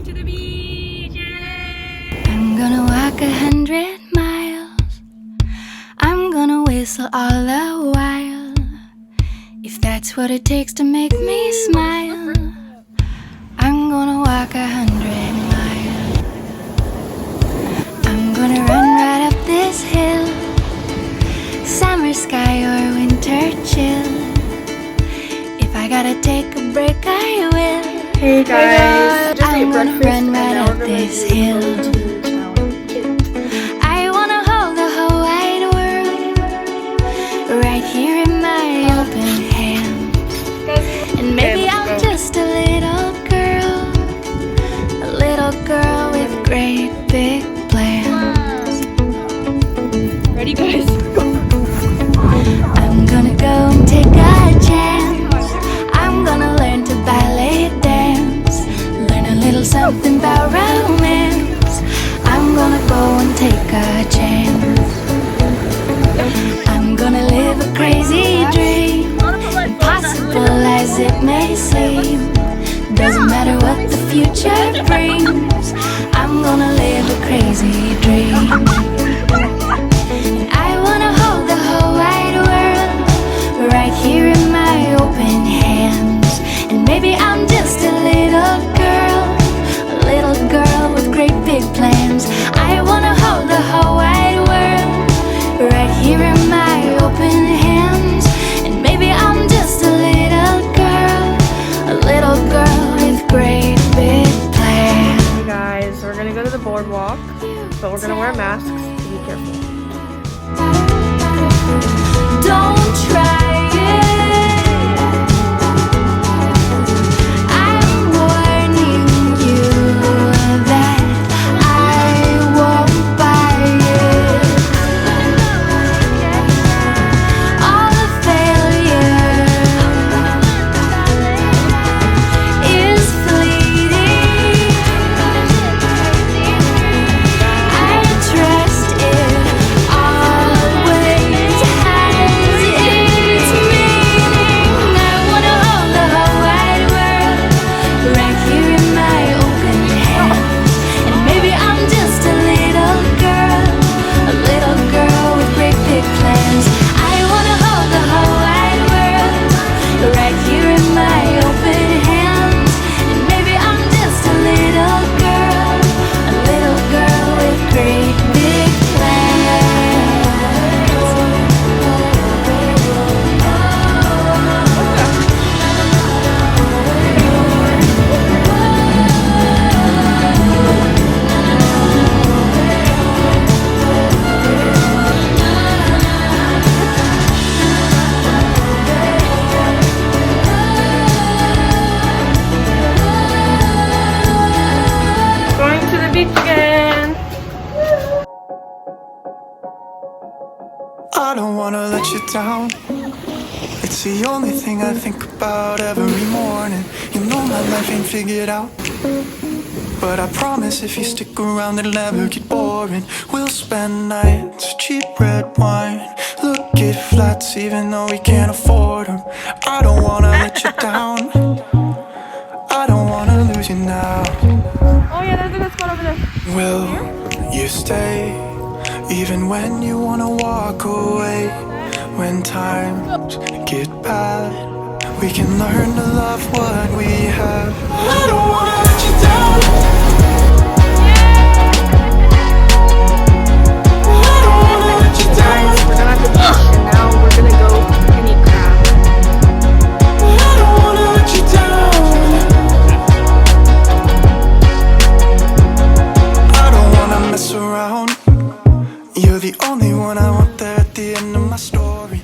to the beach. Yay! I'm gonna walk 100 miles. I'm gonna whistle all the while. If that's what it takes to make me smile, I'm gonna walk 100 miles. I'm gonna run right up this hill, summer sky or winter chill. If I gotta take a break, I will. Hey guys, just I'm ate gonna breakfast run and right now up we're gonna this do hill. the challenge. I wanna hold the whole wide world right here in my open hand. And maybe let's I'm go. just a little girl with great big plans. Ready guys? I'm gonna go and take a chance. I'm gonna learn to ballet dance, learn a little something about romance. I'm gonna go and take a chance. I'm gonna live a crazy dream, impossible as it may seem. Doesn't matter what the future brings, I'm gonna live a crazy dream. And I wanna hold the whole wide world right here in my open hands. And maybe I'm just a little girl with great big plans. I wanna hold the whole wide world right here in my open hands. And maybe I'm just a little girl with great big plans. Hey guys, we're gonna go to the boardwalk, but we're gonna wear masks, so be careful. Don't try it. I'm warning you that I won't buy it. All the failure is fleeting. I trust it always has its meaning. I wanna hold the whole wide world right here in my open hands. And maybe I'm just a little girl with great big plans. I wanna hold the whole wide world right here in my open hands. And maybe I'm just a little girl with great big Going to the beach again. I don't wanna let you down. It's the only thing I think about every morning. You know my life ain't figured out, but I promise if you stick around it'll never get boring. We'll spend nights, cheap red wine, look at flats even though we can't afford them. I don't wanna let you down, I don't wanna lose you now. Oh yeah, there's a good spot over there. Will you stay even when you wanna walk away? When times get bad, we can learn to love what we have. I don't wanna let you down, I don't wanna let you down, We're gonna have to beach and now we're gonna go and eat crab. I don't wanna let you down, I don't wanna mess around. You're the only one I want there at the end of my story.